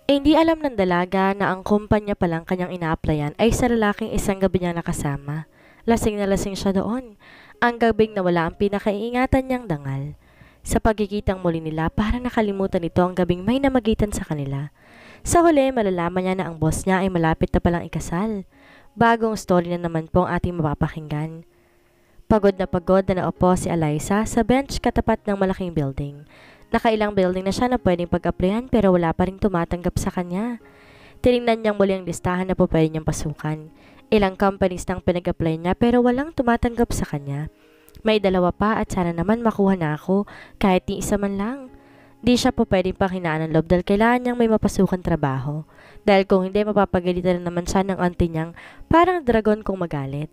Hindi alam ng dalaga na ang kumpanya palang kanyang ina-applyan ay sa lalaking isang gabi niyang nakasama. Lasing na lasing siya doon. Ang gabing nawala ang pinakaiingatan niyang dangal. Sa pagkikitang muli nila, parang nakalimutan nito ang gabing may namagitan sa kanila. Sa huli, malalaman niya na ang boss niya ay malapit na palang ikasal. Bagong story na naman po ang ating mapapakinggan. Pagod na naupo si Eliza sa bench katapat ng malaking building. Nakailang building na siya na pwedeng pag-applyan pero wala pa rin tumatanggap sa kanya. Tinignan niyang muli ang listahan na po pwede niyang pasukan. Ilang companies nang pinag-apply niya pero walang tumatanggap sa kanya. May dalawa pa at sana naman makuha na ako kahit ni isa man lang. Di siya po pwedeng panghinaan ng loob dahil kailangan niyang may mapasukan trabaho. Dahil kung hindi mapapagalitan na naman siya ng auntie niyang parang dragon kung magalit.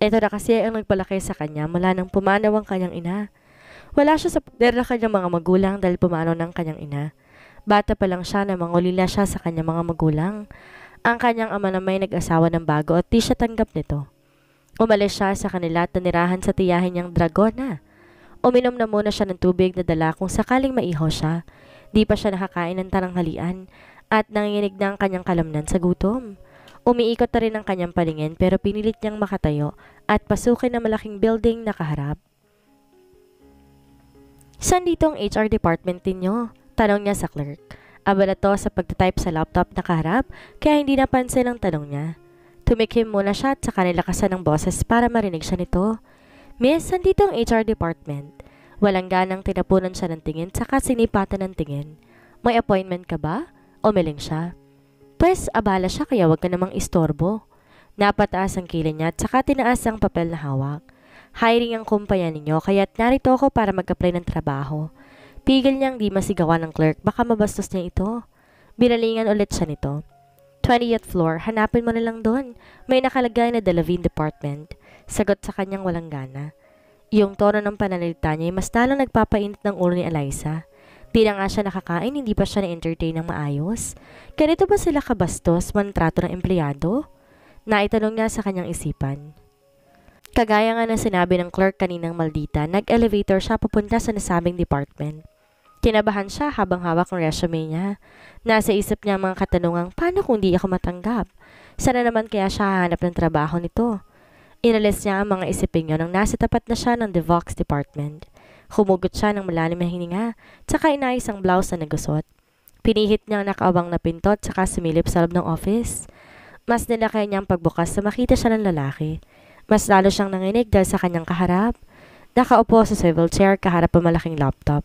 Ito na kasi ang nagpalaki sa kanya mula nang pumanaw ang kanyang ina. Wala siya sa poder ng kanyang mga magulang dahil pumanaw ng kanyang ina. Bata pa lang siya na mangulila siya sa kanyang mga magulang. Ang kanyang ama na may nag-asawa ng bago at di siya tanggap nito. Umalis siya sa kanila at nanirahan sa tiyahin niyang dragona. Uminom na muna siya ng tubig na dala kung sakaling maiho siya. Di pa siya nakakain ng tananghalian at nanginginig na ang kanyang kalamnan sa gutom. Umiikot na rin ang kanyang palingin pero pinilit niyang makatayo at pasukin ang malaking building na kaharap. Saan dito ang HR department ninyo? Tanong niya sa clerk. Abala to sa pagtatype sa laptop na kaharap kaya hindi napansin ang tanong niya. Tumikim muna siya at saka nilakasan ng boses para marinig siya nito. Miss, saan dito ang HR department? Walang ganang tinapunan siya ng tingin saka sinipatan ng tingin. May appointment ka ba? Umiling siya. Pues, abala siya kaya wag ka namang istorbo. Napataas ang kilay niya at saka tinaas ang papel na hawak. Hiring ang kumpanya ninyo kaya't narito ako para mag-apply ng trabaho. Pigil niyang di masigawan ng clerk baka mabastos niya ito. Binalingan ulit siya nito. 20th floor, hanapin mo na lang doon. May nakalagay na Delavine Department. Sagot sa kanyang walang gana. Yung tono ng pananalita niya ay mas lalong nagpapainit ng ulo ni Eliza. Di na nga siya nakakain, hindi pa siya na-entertain ng maayos. Ganito ba sila kabastos, mantrato ng empleyado? Naitanong niya sa kanyang isipan. Kagaya nga ng sinabi ng clerk kaninang maldita, nag-elevator siya papunta sa nasabing department. Kinabahan siya habang hawak ang resume niya. Nasa isip niya ang mga katanungang, paano kung di ako matanggap? Sana naman kaya siya hahanap ng trabaho nito? Inalis niya ang mga isipin niya nang nasa tapat na siya ng DeVox department. Humugot siya ng malalim na hininga, tsaka inayos ang blouse na nagusot. Pinihit niya ang nakaawang na pinto at saka sumilip sa loob ng office. Mas nilakay niyang pagbukas na makita siya ng lalaki. Mas lalo siyang nanginig dahil sa kanyang kaharap. Nakaupo sa swivel chair kaharap ang malaking laptop.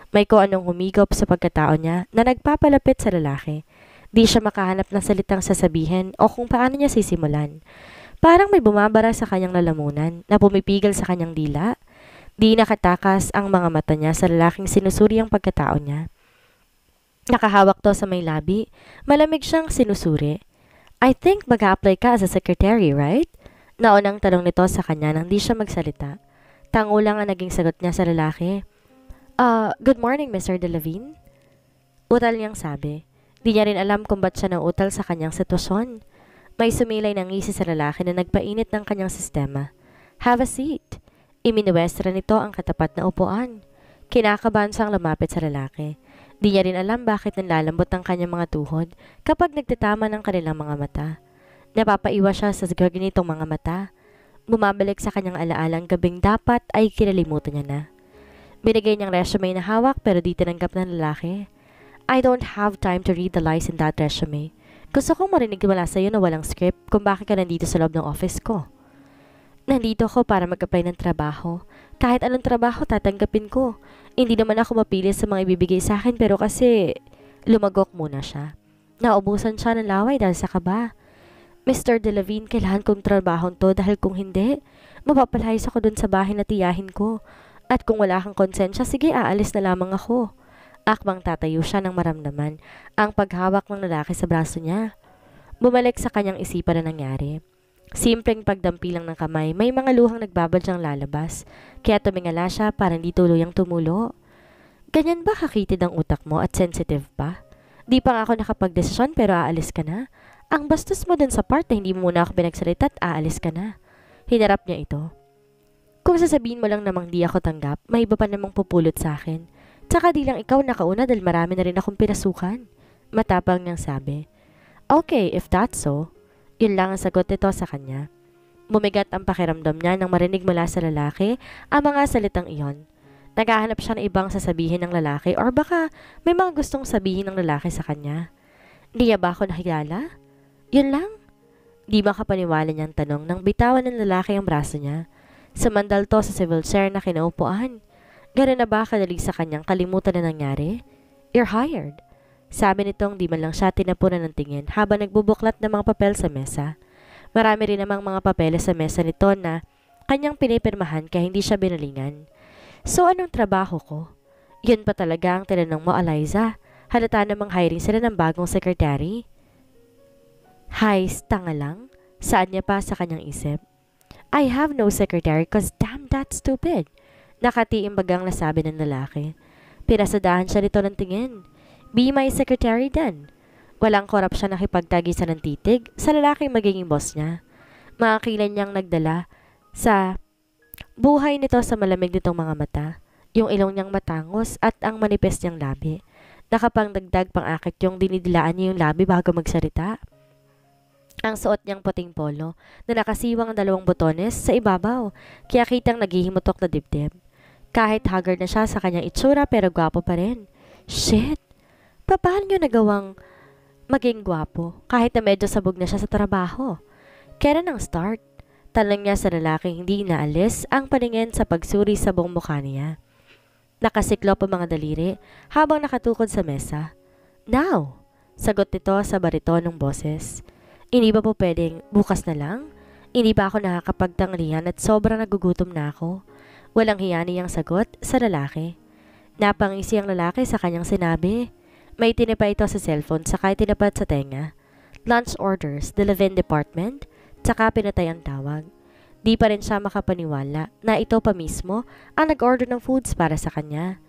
May kung anong humigop sa pagkatao niya na nagpapalapit sa lalaki. Di siya makahanap ng salitang sasabihin o kung paano niya sisimulan. Parang may bumabara sa kanyang lalamunan na pumipigil sa kanyang dila. Di nakatakas ang mga mata niya sa lalaking sinusuri ang pagkatao niya. Nakahawak to sa may labi. Malamig siyang sinusuri. I think mag-a-apply ka as a secretary, right? Naunang tanong nito sa kanya nang di siya magsalita. Tango lang ang naging sagot niya sa lalaki. Good morning, Mr. Delavine. Utal niyang sabi. Di niya rin alam kung ba't siya nautal sa kanyang sitwasyon. May sumilay ng ngisi sa lalaki na nagpainit ng kanyang sistema. Have a seat. Iminuwestra nito ang katapat na upuan. Kinakabahan siyang lumapit sa lalaki. Di niya rin alam bakit nanlalambot ang kanyang mga tuhod kapag nagtatama ng kanilang mga mata. Napapaiwa siya sa ganitong mga mata. Bumabalik sa kanyang alaalang gabing dapat ay kinalimutan niya na. Binigay niyang resume na hawak pero di tinanggap ng lalaki. I don't have time to read the lies in that resume. Gusto kong marinig mula sa'yo na walang script kung bakit ka nandito sa loob ng office ko. Nandito ako para mag-apply ng trabaho. Kahit anong trabaho tatanggapin ko. Hindi naman ako mapili sa mga ibibigay sa akin pero kasi lumagok muna siya. Naubusan siya ng laway dahil sa kaba. Mr. Delavine, kailangan kong trabahon to dahil kung hindi, mapapalayas ako dun sa bahay na tiyahin ko. At kung wala kang konsensya, sige aalis na lamang ako. Akmang tatayo siya nang maramdaman ang paghawak ng lalaki sa braso niya. Bumalik sa kanyang isipan na nangyari. Simpleng pagdampi lang ng kamay, may mga luhang nagbabadyang lalabas, kaya tumingala siya para hindi tuluyang tumulo. Ganyan ba kakitid ang utak mo at sensitive pa? Di pa nga ako nakapagdesisyon pero aalis ka na. Ang bastos mo dun sa part na hindi mo muna ako pinagsalita at aalis ka na. Hinarap niya ito. Kung sasabihin mo lang namang di ako tanggap, may iba pa namang pupulot sa akin. Tsaka di lang ikaw nakauna dahil marami na rin akong pinasukan. Matapang niyang sabi. Okay, if that's so. Yun lang ang sagot nito sa kanya. Bumigat ang pakiramdam niya nang marinig mula sa lalaki ang mga salitang iyon. Naghahanap siya ng ibang sasabihin ng lalaki or baka may mga gustong sabihin ng lalaki sa kanya. Di niya ba ako nakilala? Yun lang? Di ba kapaniwala niyang tanong nang bitawan ng lalaki ang braso niya. Sumandal to sa civil chair na kinaupuan. Gano'n na ba kadali sa kanyang kalimutan na nangyari? You're hired. Sabi nitong di man lang siya tinapunan ng tingin habang nagbubuklat ng mga papel sa mesa. Marami rin namang mga papeles sa mesa nito na kanyang pinipirmahan kaya hindi siya binalingan. So anong trabaho ko? Yun pa talaga ang tinanong mo, Eliza. Halata namang hiring sila ng bagong secretary. Hay, tanga lang. Saan niya pa sa kanyang isip? I have no secretary cause damn that's stupid. Nakatiim bagang nasabi ng lalaki. Pinasadahan siya nito ng tingin. Be my secretary then. Walang korap siya nakipagtagisan ng titig sa lalaking magiging boss niya. Mga kilay niyang nagdala sa buhay nito sa malamig nitong mga mata. Yung ilong niyang matangos at ang manipes niyang labi. Nakapangdagdag pang akit yung dinidilaan niya yung labi bago magsalita. Ang suot niyang puting polo na nakasiwang 2 botones sa ibabaw kaya kitang naghihimutok na dibdib. Kahit haggard na siya sa kanyang itsura pero gwapo pa rin. Shit! Paano niyo nagawang maging gwapo kahit na medyo sabog na siya sa trabaho? Kailan ang start? Tanong niya sa lalaking hindi inaalis ang paningin sa pagsuri sa buong mukha niya. Nakasiklop ang mga daliri habang nakatukod sa mesa. Now! Sagot nito sa baritonong boses. Hindi ba po pwedeng bukas na lang? Hindi ba ako nakakapagtanglihan at sobrang nagugutom na ako? Walang hiya niyang sagot sa lalaki. Napangisi ang lalaki sa kanyang sinabi. May tinipa ito sa cellphone saka tinapat sa tenga. Lunch orders, the Levin department, saka pinatay ang tawag. Di pa rin siya makapaniwala na ito pa mismo ang nag-order ng foods para sa kanya.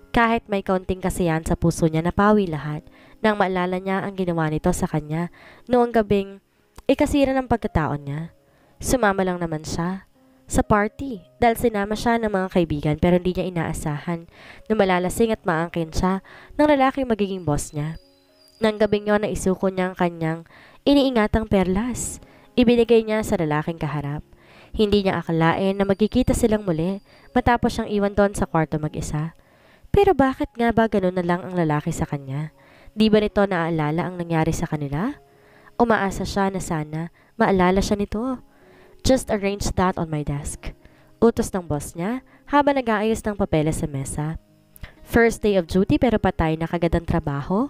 Kahit may kaunting kasiyahan sa puso niya napawi lahat nang maalala niya ang ginawa nito sa kanya noong gabing ikasira ng pagkataon niya. Sumama lang naman siya sa party dahil sinama siya ng mga kaibigan pero hindi niya inaasahan na malalasing at maangkin siya ng lalaking magiging boss niya. Nang gabing yon na isuko niya ang kanyang iniingatang perlas. Ibinigay niya sa lalaking kaharap. Hindi niya akalain na magkikita silang muli matapos siyang iwan doon sa kwarto mag-isa. Pero bakit nga ba ganun na lang ang lalaki sa kanya? Di ba nito naaalala ang nangyari sa kanila? Umaasa siya na sana maalala siya nito. Just arrange that on my desk. Utos ng boss niya habang nag-aayos ng papeles sa mesa. First day of duty pero patay na kagad ang trabaho.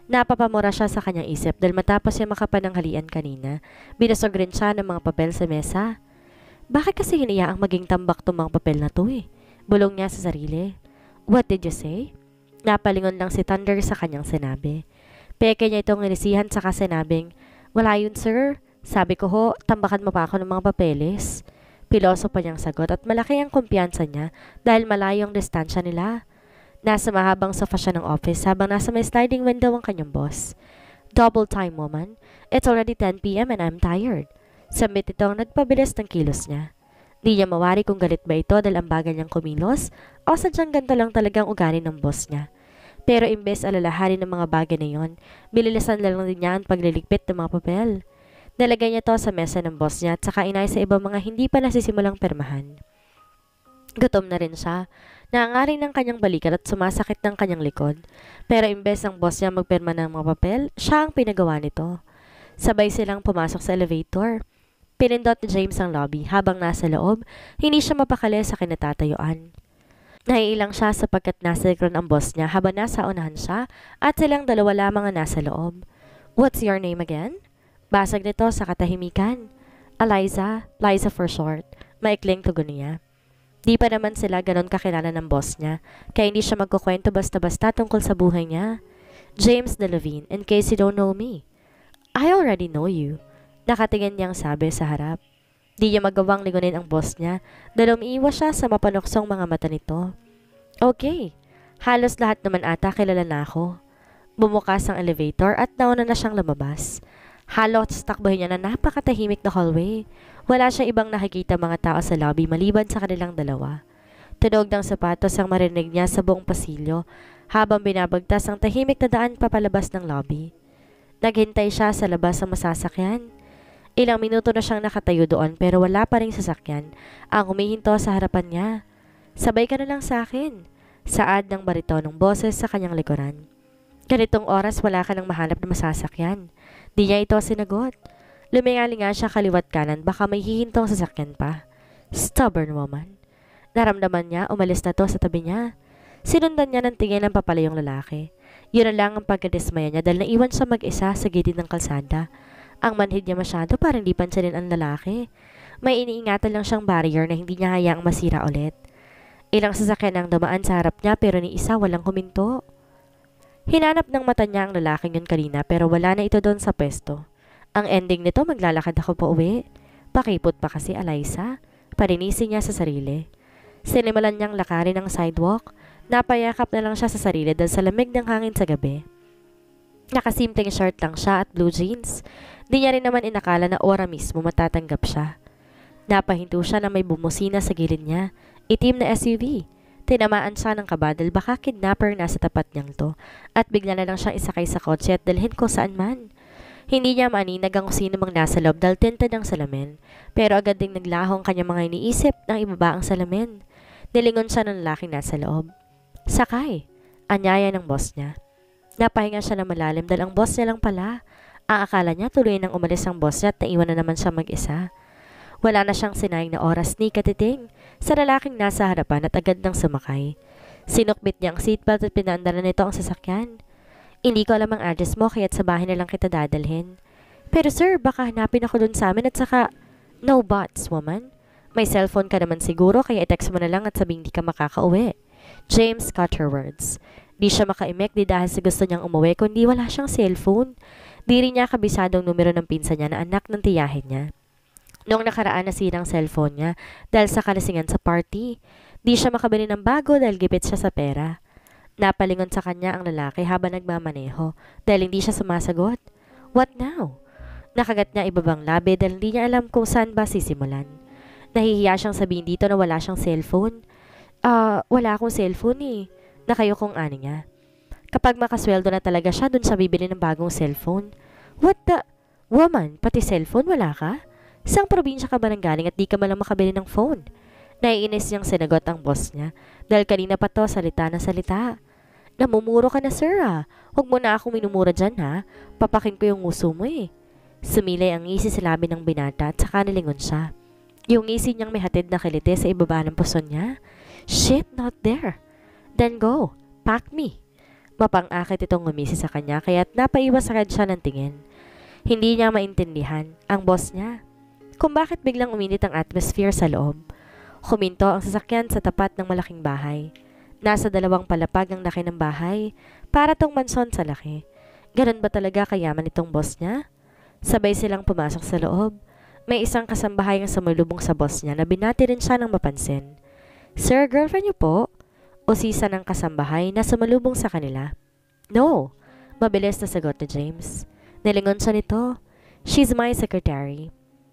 Napapamura siya sa kanyang isip dahil matapos siya makapananghalian kanina. Binusog rin siya ng mga papel sa mesa. Bakit kasi hiniyaang maging tambak to mga papel na to eh? Bulong niya sa sarili. What did you say? Napalingon lang si Thunder sa kanyang sinabi. Peke niya itong inisihan saka sinabing, wala yun sir. Sabi ko ho, tambakan mo pa ako ng mga papeles. Piloso pa niyang sagot at malaki ang kumpiyansa niya dahil malayo ang distansya nila. Nasa mahabang sofa siya ng office habang nasa may sliding window ang kanyang boss. Double time woman. It's already 10 p.m. and I'm tired. Sambit itong nagpabilis ng kilos niya. Di niya mawari kung galit ba ito dahil ang bagal niyang kumilos o sadyang ganito lang talagang ugali ng boss niya. Pero imbes alalahanin ng mga bagay na yon, bililisan lang din niya ang pagliligpit ng mga papel. Nalagay niya to sa mesa ng boss niya at saka inay sa ibang mga hindi pa nasisimulang permahan. Gutom na rin siya. Naangaring ng kanyang balikat at sumasakit ng kanyang likod. Pero imbes ang boss niya magperma ng mga papel, siya ang pinagawa nito. Sabay silang pumasok sa elevator. Pinindot ni James ang lobby habang nasa loob, hindi siya mapakali sa kinatatayuan. Naiilang siya sapagkat nasa likod ang boss niya habang nasa unahan siya at silang dalawa lamang ang nasa loob. What's your name again? Basag nito sa katahimikan. Eliza, Liza for short. Maikling tugon niya. Di pa naman sila ganon kakilala ng boss niya, kaya hindi siya magkukwento basta-basta tungkol sa buhay niya. James de Levine, in case you don't know me. I already know you. Nakatingin niyang sabi sa harap. Di niya magawang ligunin ang boss niya dahil umiiwas siya sa mapanuksong mga mata nito. Okay, halos lahat naman ata kilala na ako. Bumukas ang elevator at nauna na siyang lumabas. Halos takbohin niya na napakatahimik na hallway. Wala siyang ibang nakikita mga tao sa lobby maliban sa kanilang dalawa. Tunog ng sapatos ang marinig niya sa buong pasilyo habang binabagtas ang tahimik na daan papalabas ng lobby. Naghintay siya sa labas ng masasakyan. Ilang minuto na siyang nakatayo doon pero wala pa ring sasakyan ang humihinto sa harapan niya. Sabay ka na lang sa akin, saad ng baritonong boses sa kanyang likuran. Ganitong oras wala ka nang mahanap na masasakyan. Di niya ito sinagot. Lumingali nga siya kaliwat kanan, baka may hihintong sasakyan pa. Stubborn woman. Naramdaman niya, umalis na to sa tabi niya. Sinundan niya ng tingin ng papalayong lalaki. Yun na lang ang pagkadismaya niya dahil naiwan siya mag-isa sa gilid ng kalsada. Ang manhid niya masyado para hindi pansinin ang lalaki. May iniingatan lang siyang barrier na hindi niya hayaang masira ulit. Ilang sasakyan ang dumaan sa harap niya pero ni isa walang kuminto. Hinanap ng mata niya ang lalaking yun kanina pero wala na ito doon sa pwesto. Ang ending nito, maglalakad ako pa uwi. Pakipot pa kasi Eliza. Parinisin niya sa sarili. Sinimulan niyang lakarin ang sidewalk. Napayakap na lang siya sa sarili dahil sa lamig ng hangin sa gabi. Nakasimpleng shirt lang siya at blue jeans. Di niya rin naman inakala na ora mismo matatanggap siya. Napahinto siya na may bumusina sa gilid niya. Itim na SUV. Tinamaan siya ng kabadal, baka kidnapper na sa tapat niyang to. At bigla na lang siyang isakay sa kotse at dalhin ko saan man. Hindi niya maaninag ang sino mang nasa loob dahil tinted ang salamin. Pero agad ding naglaho ang kanyang mga iniisip nang ibaba ang salamin. Nilingon siya ng lalaking nasa loob. Sakay. Anyaya ng boss niya. Napahinga siya na malalim dahil ang boss niya lang pala. Ang akala niya tuloy nang umalis ang boss niya at naiwan na naman siya mag-isa. Wala na siyang sinayang na oras ni katiting sa lalaking nasa harapan at agad nang sumakay. Sinukbit niya ang seatbelt at pinaandaran nito ang sasakyan. Hindi ko alam ang address mo kaya't sa bahay na lang kita dadalhin. Pero sir, baka hanapin ako dun sa amin at saka... No buts, woman. May cellphone ka naman siguro kaya i-text mo na lang at sabing di ka makakauwi. James cut her words. Di siya makaimek di dahil sa gusto niyang umuwi kundi wala siyang cellphone. Di rin niya kabisadong numero ng pinsan niya na anak ng tiyahin niya. Noong nakaraan nasira ang cellphone niya dahil sa kalasingan sa party. Di siya makabili ng bago dahil gipit siya sa pera. Napalingon sa kanya ang lalaki habang nagmamaneho dahil hindi siya sumasagot. What now? Nakagat niya ibabang labi dahil hindi niya alam kung saan ba sisimulan. Nahihiya siyang sabihin dito na wala siyang cellphone. Wala akong cellphone eh. Nakayokong ani niya. Kapag makasweldo na talaga siya, dun siya bibili ng bagong cellphone. What the? Woman, pati cellphone wala ka? Isang probinsya ka ba nang galing at di ka malang makabili ng phone? Naiinis niyang sinagot ang boss niya. Dahil kanina pa to, salita na salita. Namumuro ka na sir ah. Huwag mo na akong minumura dyan ha. Papakin ko yung nguso mo eh. Sumilay ang ngisi sa labi ng binata at saka nilingon siya. Yung ngisi niyang may hatid na kilite sa ibaba ng puson niya. Shit, not there. Then go. Pack me. Mapang-akit itong ngumisi sa kanya kaya't napaiwas agad siya ng tingin. Hindi niya maintindihan ang boss niya kung bakit biglang uminit ang atmosphere sa loob. Huminto ang sasakyan sa tapat ng malaking bahay. Nasa 2 palapag ang laki ng bahay, para tong manson sa laki. Ganun ba talaga kayaman itong boss niya? Sabay silang pumasok sa loob. May isang kasambahay ang sumulubong sa boss niya na binati rin siya ng mapansin. Sir, girlfriend niyo po? Usisa ng kasambahay na sumalubong sa kanila. No, mabilis na sagot ni James. Nilingon siya nito. She's my secretary.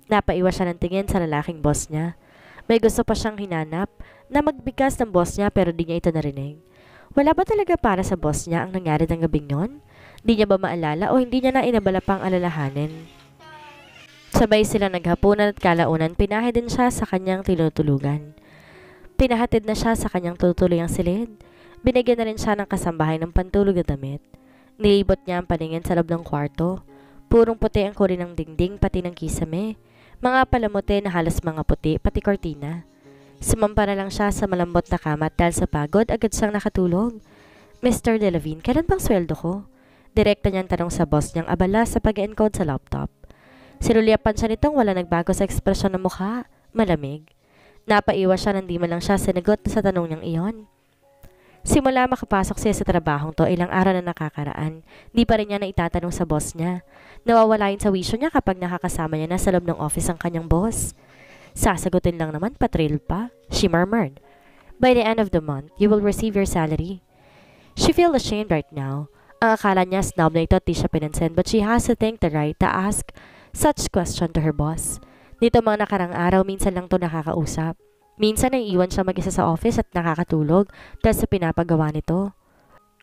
Napaiwas siya ng tingin sa lalaking boss niya. May gusto pa siyang hinanap na magbigkas ng boss niya pero di niya ito narinig. Wala ba talaga para sa boss niya ang nangyari ng gabing yon? Di niya ba maalala o hindi niya na inabala pang alalahanin? Sabay sila naghapunan at kalaunan, pinahid din siya sa kanyang tinutulugan. Pinahatid na siya sa kanyang tutuloy ang silid. Binigyan na rin siya ng kasambahay ng pantulog na damit. Nilibot niya ang paningin sa loob ng kwarto. Purong puti ang kuri ng dingding pati ng kisame. Mga palamuti na halos mga puti pati kortina. Sumampa na lang siya sa malambot na kama at dahil sa pagod agad siyang nakatulog. Mr. Delavine, kailan bang sweldo ko? Direkta niyang tanong sa boss niyang abala sa pag-encode sa laptop. Sinulyapan siya nitong wala nagbago sa ekspresyon ng mukha. Malamig. Napaiwas siya nang di man lang siya sinagot sa tanong niyang iyon. Simula makapasok siya sa trabahong to ilang araw na nakakaraan, di pa rin niya na itatanong sa boss niya. Nawawala yun sa wisyo niya kapag nakakasama niya na sa loob ng office ang kanyang boss. Sasagutin lang naman, patril pa, she murmured. By the end of the month, you will receive your salary. She feels ashamed right now. Ang akala niya snob na ito at di siya pinansin but she has to think the right to ask such question to her boss. Dito mga nakarang araw, minsan lang to nakakausap. Minsan ay iwan siya mag-isa sa office at nakakatulog dahil sa pinapagawa nito.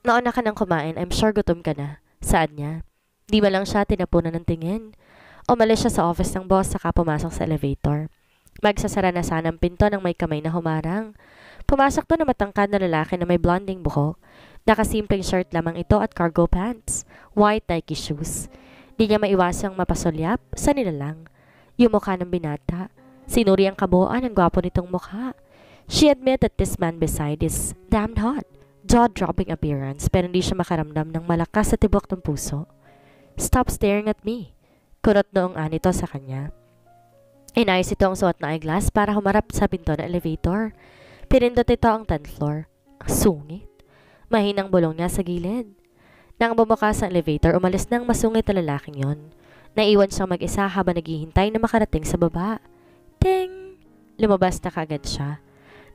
Nauna ka nang kumain, I'm sure gutom ka na. Saan niya? Di ba lang siya tinapunan ng tingin? Umalis siya sa office ng boss saka pumasok sa elevator. Magsasara na sana ang pinto nang may kamay na humarang. Pumasok doon na matangkad na lalaki na may blonding buhok. Nakasimpleng shirt lamang ito at cargo pants. White Nike shoes. Di niya maiwasang mapasulyap sa nilalang. Yung mukha ng binata. Sinuri ang kabuuan ang gwapo nitong mukha. She admitted that this man beside is damned hot. Jaw-dropping appearance pero hindi siya makaramdam ng malakas sa tibok ng puso. Stop staring at me. Kunot noong anito sa kanya. Inayos ito ang suot na eyeglass para humarap sa pinto ng elevator. Pinindot ito ang 10th floor. Ang sungit. Mahinang bulong niya sa gilid. Nang bumukas ang elevator, umalis ng masungit na lalaking yon. Naiwan siyang mag-isa habang naghihintay na makarating sa baba. Ting! Lumabas na kaagad siya.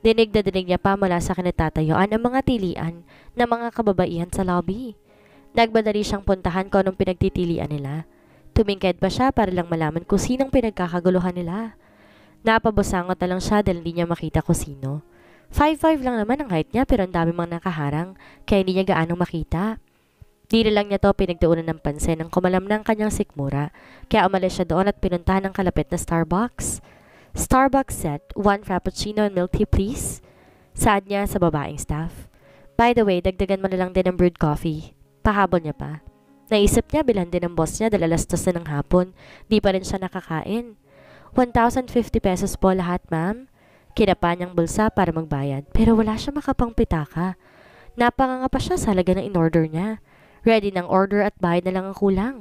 Dinig na dinig niya pa mula sa kinatatayuan ang mga tilian ng mga kababaihan sa lobby. Nagmadali siyang puntahan kung anong pinagtitilian nila. Tumingkad pa siya para lang malaman kung sinong pinagkakaguluhan nila. Napabusangot na lang siya dahil hindi niya makita kung sino. 5'5" lang naman ang height niya pero ang dami mga nakaharang kaya hindi niya gaanong makita. Di na lang niya to pinagdaunan ng pansin ng kumalam ng kanyang sikmura kaya umalis siya doon at pinuntahan ng kalapit na Starbucks. Starbucks set, 1 frappuccino and milk tea please. Saad niya sa babaeng staff. By the way, dagdagan mo na lang din ng brewed coffee. Pahabol niya pa. Naisip niya bilhan din ng boss niya dahil alas 2 na ng hapon. Di pa rin siya nakakain. 1,050 pesos po lahat, ma'am. Kinapa niyang bulsa para magbayad pero wala siya makapang pitaka. Napanganga pa siya sa halaga ng in-order niya. Ready ng order at bayad na lang ang kulang.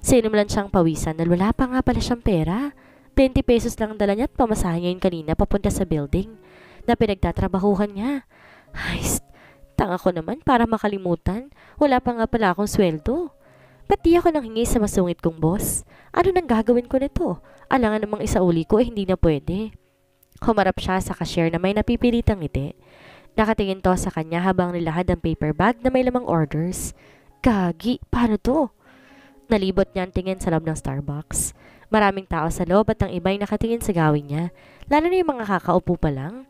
Sinumulan siyang pawisan dahil wala pa nga pala siyang pera. 20 pesos lang dala niya at pamasahe niya yun kanina papunta sa building na pinagtatrabahuhan niya. Ay, tanga ko naman para makalimutan. Wala pa nga pala akong sweldo. Ba't di ako nanghingi sa masungit kong boss? Ano nang gagawin ko nito? Alangan namang isauli ko hindi na pwede. Humarap siya sa cashier na may napipilitang ngiti. Nakatingin to sa kanya habang nilahad ang paper bag na may lamang orders. Gagi, paano to? Nalibot niya ang tingin sa loob ng Starbucks. Maraming tao sa loob at ang iba'y nakatingin sa gawin niya. Lalo na yung mga kakaupo pa lang.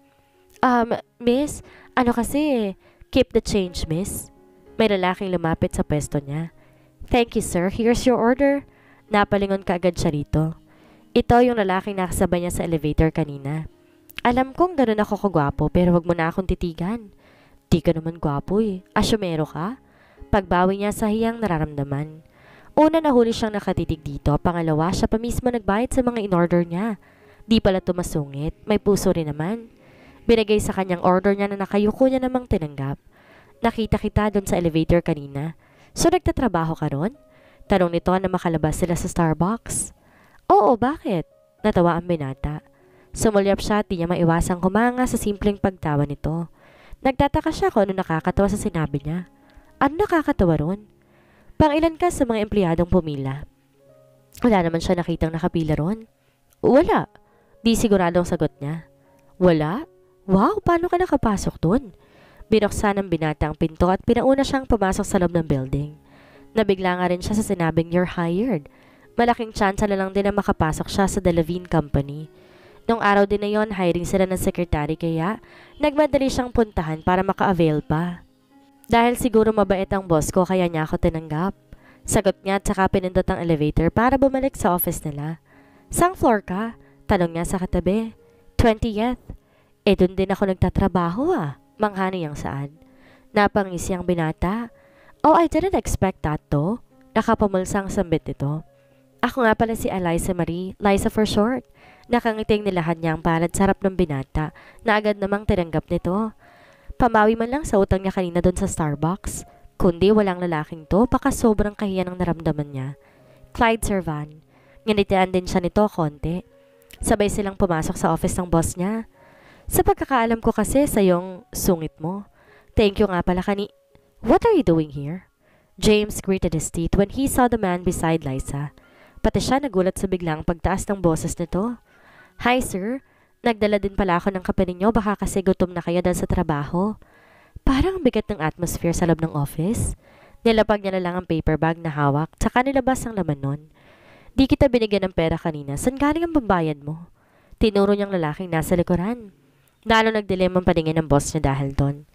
Miss, ano kasi, keep the change, miss. May lalaking lumapit sa pwesto niya. Thank you, sir. Here's your order. Napalingon kaagad siya rito. Ito yung lalaking nakasabay niya sa elevator kanina. Alam kong gano'n ako kagwapo pero wag mo na akong titigan. Di ka naman gwapo eh. Asyomero ka? Pagbawi niya sa hiyang nararamdaman. Una nahuli siyang nakatitig dito, pangalawa siya pa mismo nagbayad sa mga in-order niya. Di pala tumasungit, may puso rin naman. Binigay sa kanyang order niya na nakayuko niya namang tinanggap. Nakita kita doon sa elevator kanina. So nagtatrabaho ka ron? Tanong nito na makalabas sila sa Starbucks. Oo, bakit? Natawa ang binata. Sumulyap siya at di niya maiwasang humanga sa simpleng pagtawa nito. Nagtataka siya kung ano nakakatawa sa sinabi niya. Ano nakakatawa ron? Pangilan ka sa mga empleyadong pumila? Wala naman siya nakitang nakapila ron. Wala. Di siguradong sagot niya. Wala? Wow, paano ka nakapasok dun? Binuksan ng binata ang pinto at pinauna siyang pumasok sa loob ng building. Nabigla nga rin siya sa sinabing you're hired. Malaking tsansa na lang din na makapasok siya sa Delavine Company. Nung araw din na yon, hiring sila ng sekretary kaya nagmadali siyang puntahan para maka-avail pa. Dahil siguro mabait ang boss ko kaya niya ako tinanggap. Sagot niya at saka pinindot ang elevator para bumalik sa office nila. Sang floor ka? Tanong niya sa katabi. 20th. Dun din ako nagtatrabaho ah. Manghani ang saan. Napangisi ang binata. Oh, I didn't expect that to. Nakapamulsang sambit nito. Ako nga pala si Eliza Marie, Liza for short. Nakangiting nilahan niya ang palad sa harap ng binata na agad namang tinanggap nito. Pamawi man lang sa utang niya kanina doon sa Starbucks. Kundi walang lalaking to, baka sobrang kahiyan ang naramdaman niya. Clyde Servan. Nganitian din siya nito konti. Sabay silang pumasok sa office ng boss niya. Sa pagkakaalam ko kasi sa yung sungit mo. Thank you nga pala What are you doing here? James gritted his teeth when he saw the man beside Liza. Pati siya nagulat sa biglang pagtaas ng boses nito. Hi sir, nagdala din pala ako ng kape ninyo baka kasi gutom na kayo dahil sa trabaho. Parang bigat ng atmosphere sa loob ng office. Nilapag niya na lang ang paper bag na hawak tsaka nilabas ang laman nun. Di kita binigyan ng pera kanina, saan galing ang pambayad mo? Tinuro niyang lalaking nasa likuran. Lalo nagdilim ang paningin ng boss niya dahil doon.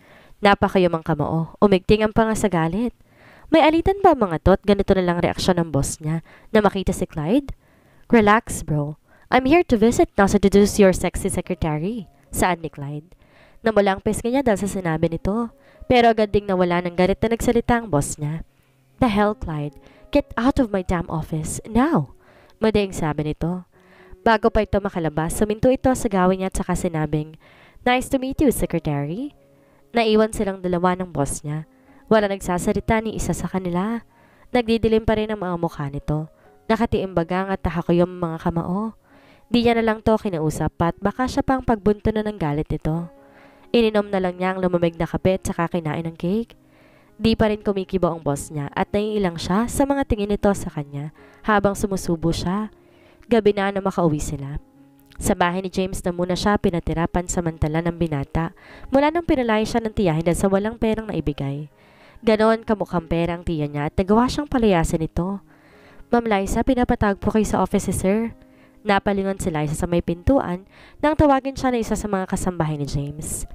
Napakayumang kamao, umigting ang panga sa galit. May alitan ba mga to at ganito na lang reaksyon ng boss niya na makita si Clyde? Relax bro, I'm here to visit not to introduce your sexy secretary. Saan ni Clyde? Namula ang pesky niya dahil sa sinabi nito, pero agad ding nawala ng galit na nagsalita ang boss niya. The hell Clyde, get out of my damn office, now! Madaing sabi nito. Bago pa ito makalabas, suminto ito sa gawin niya at saka sinabing, Nice to meet you, secretary. Naiwan silang dalawa ng boss niya. Wala nagsasalita ni isa sa kanila. Nagdidilim pa rin ang mga mukha nito. Nakatiimbagang at tahakuyom ang mga kamao. Di niya na lang to kinausap at baka siya pang pagbunto na ng galit nito. Ininom na lang niya ang lumamig na kape at saka kinain ng cake. Di pa rin kumikibo ang boss niya at naiilang siya sa mga tingin nito sa kanya habang sumusubo siya. Gabi na makauwi sila. Sa bahay ni James na muna siya pinatira pansamantala ng binata mula nang pinalaya siya ng tiyahin dahil sa walang perang naibigay. Ganon kamukhang pera ang tiya niya at nagawa siyang palayasin nito. Ma'am Liza, pinapatawag po kayo sa office sir. Napalingon si Liza sa may pintuan nang tawagin siya na isa sa mga kasambahay ni James.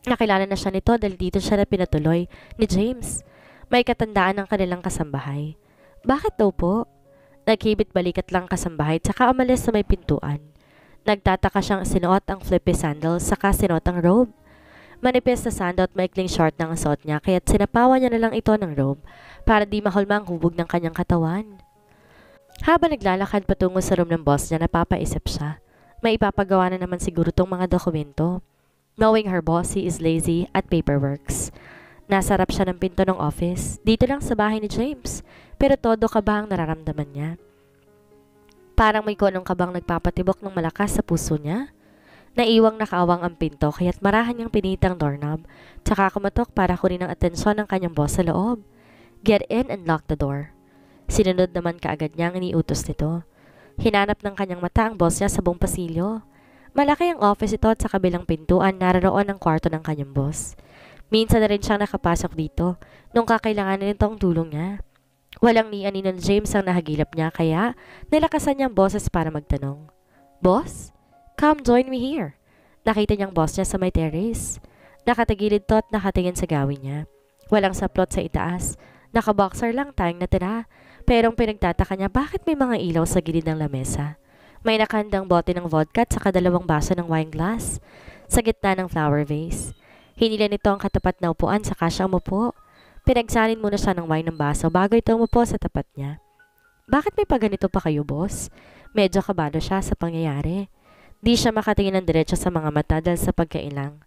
Nakilala na siya nito dahil dito siya na pinatuloy ni James. May katandaan ng kanilang kasambahay. Bakit daw po? Naghibit balikat lang kasambahay tsaka umalis sa may pintuan. Nagtataka siyang sinuot ang flippy sandals saka sinuot ang robe. Manipis na sando at maikling short ng suot niya kaya't sinapawan niya na lang ito ng robe para di mahulma ang hubog ng kanyang katawan. Habang naglalakad patungo sa room ng boss niya, napapaisip siya. May ipapagawa na naman siguro tong mga dokumento. Knowing her boss, he is lazy at paperworks. Nasarap siya ng pinto ng office, dito lang sa bahay ni James, pero todo kaba ang nararamdaman niya. Parang may kunong kabang nagpapatibok ng malakas sa puso niya. Naiwang nakaawang ang pinto kaya't marahan niyang pinitang doorknob, tsaka kumatok para kunin ang atensyon ng kanyang boss sa loob. Get in and lock the door. Sinunod naman kaagad niya ang iniutos nito. Hinanap ng kanyang mata ang boss niya sa buong pasilyo. Malaki ang office ito at sa kabilang pintuan naroon ang kwarto ng kanyang boss. Minsan na rin siyang nakapasok dito nung kakailanganin nito ang tulong niya. Walang ni-ani ng James ang nahagilap niya kaya nilakasan niya ang boses para magtanong. Boss? Come join me here. Nakita niyang boss niya sa may terrace. Nakatagilid to at nakatingin sa gawin niya. Walang saplot sa itaas. Nakaboxer lang tayong natira. Pero ang pinagtataka niya bakit may mga ilaw sa gilid ng lamesa. May nakandang bote ng vodka at saka 2 baso ng wine glass sa gitna ng flower vase. Hinila nito ang katapat na upuan saka siya umupo. Pinagsanin muna siya ng wine ng baso bago ito umupo sa tapat niya. Bakit may paganito pa kayo, boss? Medyo kabado siya sa pangyayari. Di siya makatingin ng diretso sa mga mata dahil sa pagkailang.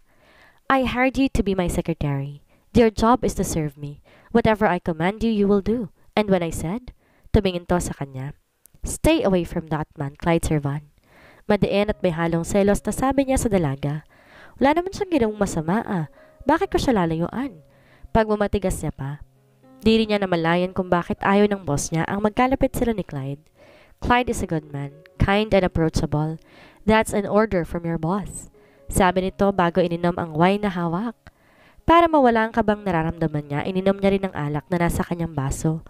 I hired you to be my secretary. Your job is to serve me. Whatever I command you, you will do. And when I said, tumingin to sa kanya. Stay away from that man, Clyde Servan. Madiin at may halong selos na sabi niya sa dalaga. Wala naman siyang ginawang masama Bakit ko siya lalayuan? Pag mamatigas niya pa. Di rin niya namalayan kung bakit ayaw ng boss niya ang magkalapit sila ni Clyde. Clyde is a good man, kind and approachable. That's an order from your boss. Sabi nito bago ininom ang wine na hawak. Para mawala ang kabang nararamdaman niya, ininom niya rin ang alak na nasa kanyang baso.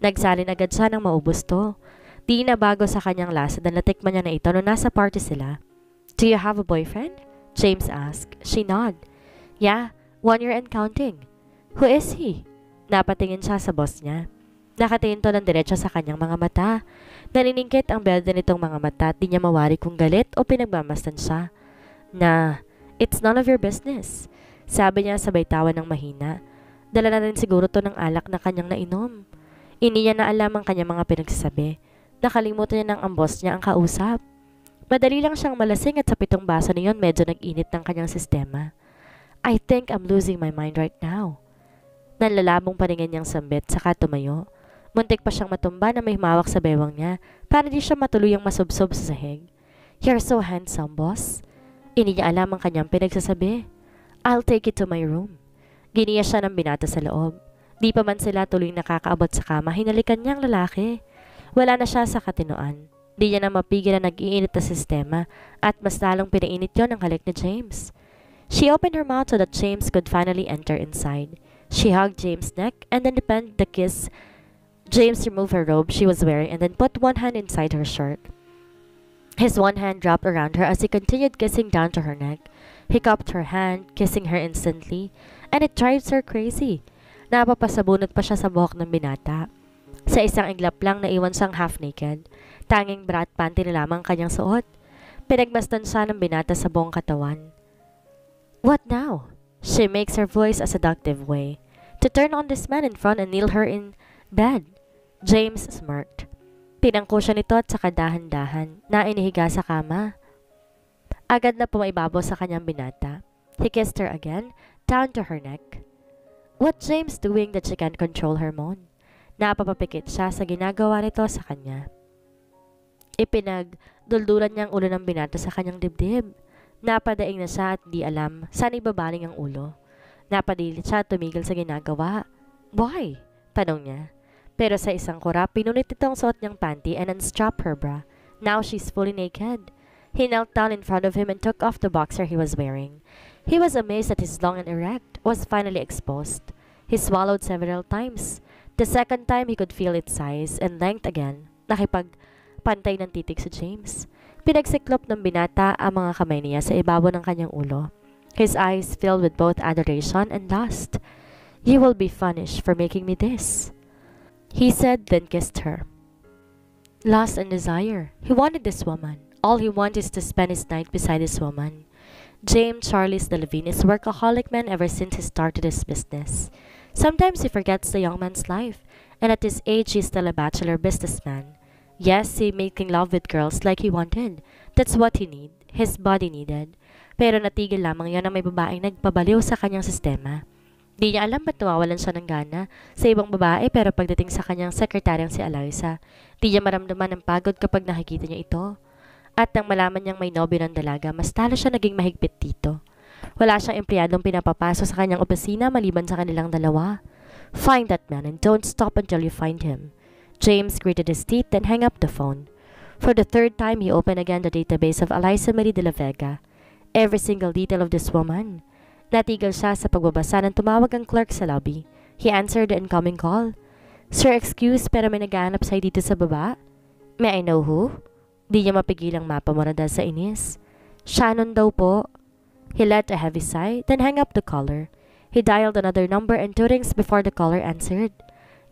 Nagsalin agad siya nang maubos to. Di na bago sa kanyang lasa dahil natikman niya na ito nung nasa party sila. Do you have a boyfriend? James asked. She nodded. Yeah, 1 year and counting. Who is he? Napatingin siya sa boss niya. Nakatingin to ng diretso sa kanyang mga mata. Naniningkit ang belde nitong mga mata at di niya mawari kung galit o pinagmamasdan siya. It's none of your business. Sabi niya sabay tawa ng mahina. Dala na rin siguro to ng alak na kanyang nainom. Hindi niya na alam ang kanyang mga pinagsasabi. Nakalimutan niya ng ang boss niya ang kausap. Madali lang siyang malasing at sa 7 baso na yun medyo nag-init ng kanyang sistema. I think I'm losing my mind right now. Nanlalabong paningin niyang sambit saka tumayo. Muntik pa siyang matumba na may humawak sa bewang niya para di siya matuluyang masubsob sa sahig. You're so handsome, boss. Hindi niya alam ang kanyang pinagsasabi. I'll take you to my room. Giniya siya ng binata sa loob. Di pa man sila tuloy nakakaabot sa kama, hinalikan niyang lalaki. Wala na siya sa katinoan. Di niya na mapigil na nag-iinit na sistema at mas lalong pinainit yon ang halik ni James. She opened her mouth so that James could finally enter inside. She hugged James' neck and then depended the kiss. James removed her robe she was wearing and then put one hand inside her shirt. His one hand wrapped around her as he continued kissing down to her neck. He cupped her hand, kissing her instantly, and it drives her crazy. Napapasabunot pa siya sa buhok ng binata. Sa isang iglap lang naiwan siyang half-naked. Tanging bra at panty na lamang kanyang suot. Pinagmasdan siya ng binata sa buong katawan. What now? She makes her voice a seductive way. To turn on this man in front and kneel her in bed. James smirked. Pinangko siya nito at saka dahan-dahan na inihiga sa kama. Agad na pumaibabaw sa kanyang binata. He kissed her again, down to her neck. What James doing that she can't control her moan? Napapapikit siya sa ginagawa nito sa kanya. Ipinagduldulan niyang ulo ng binata sa kanyang dibdib. Napadaing na siya at di alam saan ibabaling ang ulo. Napadilit siya at tumigil sa ginagawa. Why? Tanong niya. Pero sa isang kurap, pinunit ito ang suot niyang panty and unstrapped her bra. Now she's fully naked. He knelt down in front of him and took off the boxer he was wearing. He was amazed that his long and erect was finally exposed. He swallowed several times. The second time he could feel its size and length again. Nakipagpantay ng titig si James. Pinagsiklop ng binata ang mga kamay niya sa ibabaw ng kanyang ulo. His eyes filled with both adoration and lust. You will be punished for making me this, he said, then kissed her. Lust and desire. He wanted this woman. All he wanted is to spend his night beside this woman. James Charles Delavine is a workaholic man ever since he started his business. Sometimes he forgets the young man's life, and at his age he's still a bachelor businessman. Yes, he making love with girls like he wanted. That's what he need. His body needed. Pero natigil lamang yon na may babaeng nagpabaliw sa kanyang sistema. Di niya alam ba't nawawalan siya ng gana sa ibang babae, pero pagdating sa kanyang sekretaryang si Eliza, di niya maramdaman ng pagod kapag nakikita niya ito. At nang malaman niyang may nobyo ng dalaga, mas talo siya naging mahigpit dito. Wala siyang empleyadong pinapapasok sa kanyang opisina maliban sa kanilang dalawa. Find that man and don't stop until you find him. James gritted his teeth and hung up the phone. For the third time, he opened again the database of Eliza Marie de la Vega. Every single detail of this woman. Natigil siya sa pagbabasa nang tumawag ang clerk sa lobby. He answered the incoming call. Sir, excuse, pero may naghahanap sa'yo dito sa baba. May I know who? Di niya mapigilang mapamura dahil sa inis. Shannon daw po. He let a heavy sigh, then hung up the caller. He dialed another number and 2 rings before the caller answered.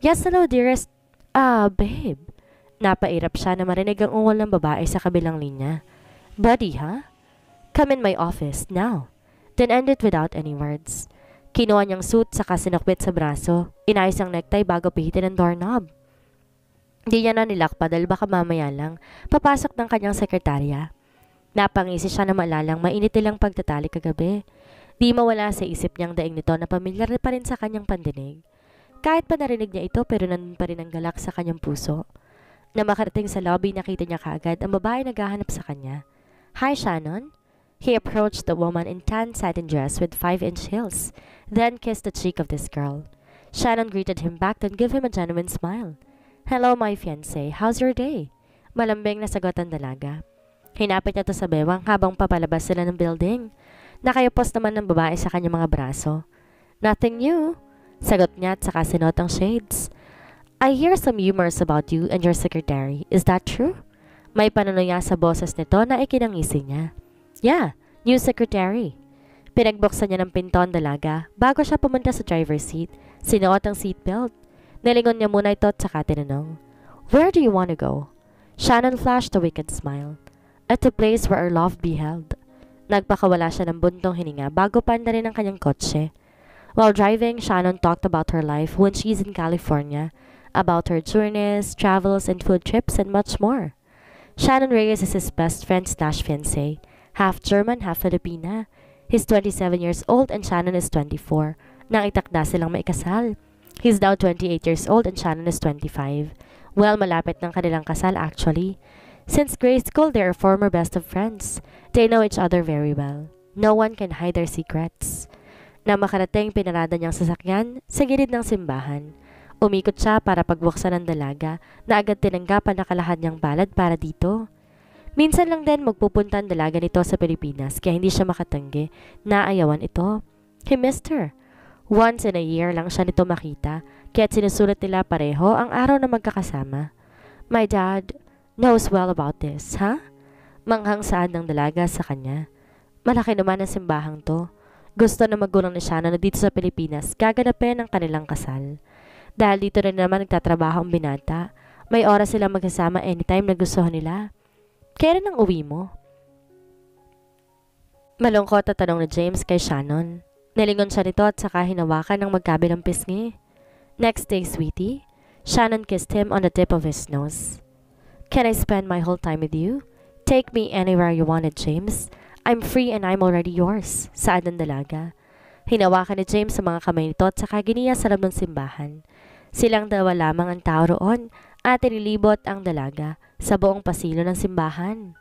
Yes, hello dearest. Babe. Napairap siya na marinig ang ungol ng babae sa kabilang linya. Buddy, huh? Come in my office, now. Then ended without any words. Kinuha niyang suit saka sinukbit sa braso. Inayos ang necktie bago pihitin ang doorknob. Di niya na nilakpa dahil baka mamaya lang papasok ng kanyang sekretarya. Napangisi siya na maalalang mainit nilang pagtatali kagabi. Di mawala sa isip niyang daing nito na pamilyar pa rin sa kanyang pandinig. Kahit pa narinig niya ito pero nandun pa rin ang galak sa kanyang puso. Na makarating sa lobby nakita niya kaagad ang babae naghahanap sa kanya. Hi, Shannon. He approached the woman in tan satin dress with 5-inch heels, then kissed the cheek of this girl. Shannon greeted him back and gave him a genuine smile. Hello, my fiancé. How's your day? Malambing na sagot ang dalaga. Hinapit niya to sa bewang habang papalabas sila ng building. Nakayupos naman ng babae sa kanyang mga braso. Nothing new, sagot niya at saka sinuot ang shades. I hear some rumors about you and your secretary. Is that true? May panunuya sa boses nito na ikinangisi niya. Yeah, new secretary. Pinagbuksan niya ng pinto ang dalaga bago siya pumunta sa driver's seat. Sinuot ang seatbelt. Nilingon niya muna ito at saka tinanong, Where do you want to go? Shannon flashed a wicked smile. At the place where our love be held. Nagpakawala siya ng buntong hininga bago panda rin ang kanyang kotse. While driving, Shannon talked about her life when she's in California, about her journeys, travels, and food trips, and much more. Shannon Reyes is his best friend / fiancé, half German, half Filipina. He's 27 years old and Shannon is 24. Nang itakda silang maikasal. He's now 28 years old and Shannon is 25. Well, malapit ng kanilang kasal actually. Since grade school, they are former best of friends. They know each other very well. No one can hide their secrets. Na makarating, pinarada niyang sasakyan sa gilid ng simbahan. Umikot siya para pagbuksan ng dalaga na agad tinanggapan na kalahad niyang balad para dito. Minsan lang din magpupunta ang dalaga nito sa Pilipinas kaya hindi siya makatanggi na ayawan ito. He missed her. Once in a year lang siya nito makita, kaya't sinusulat nila pareho ang araw na magkakasama. My dad knows well about this, huh? Manghang saad ng dalaga sa kanya. Malaki naman ang simbahang to. Gusto na magulang ni Shannon na dito sa Pilipinas gaganapin ang kanilang kasal. Dahil dito rin naman nagtatrabaho ang binata, may oras silang magkasama anytime na gusto nila. Kailan ang uwi mo? Malungkot na tanong ni James kay Shannon. Nalingon siya nito at saka hinawakan ng magkabilang pisngi. Next day, sweetie, Shannon kissed him on the tip of his nose. Can I spend my whole time with you? Take me anywhere you wanted, James. I'm free and I'm already yours, saad ng dalaga. Hinawakan ni James sa mga kamay nito at saka giniya sa loob ng simbahan. Silang dalawa lamang ang tao roon at inilibot ang dalaga sa buong pasilyo ng simbahan.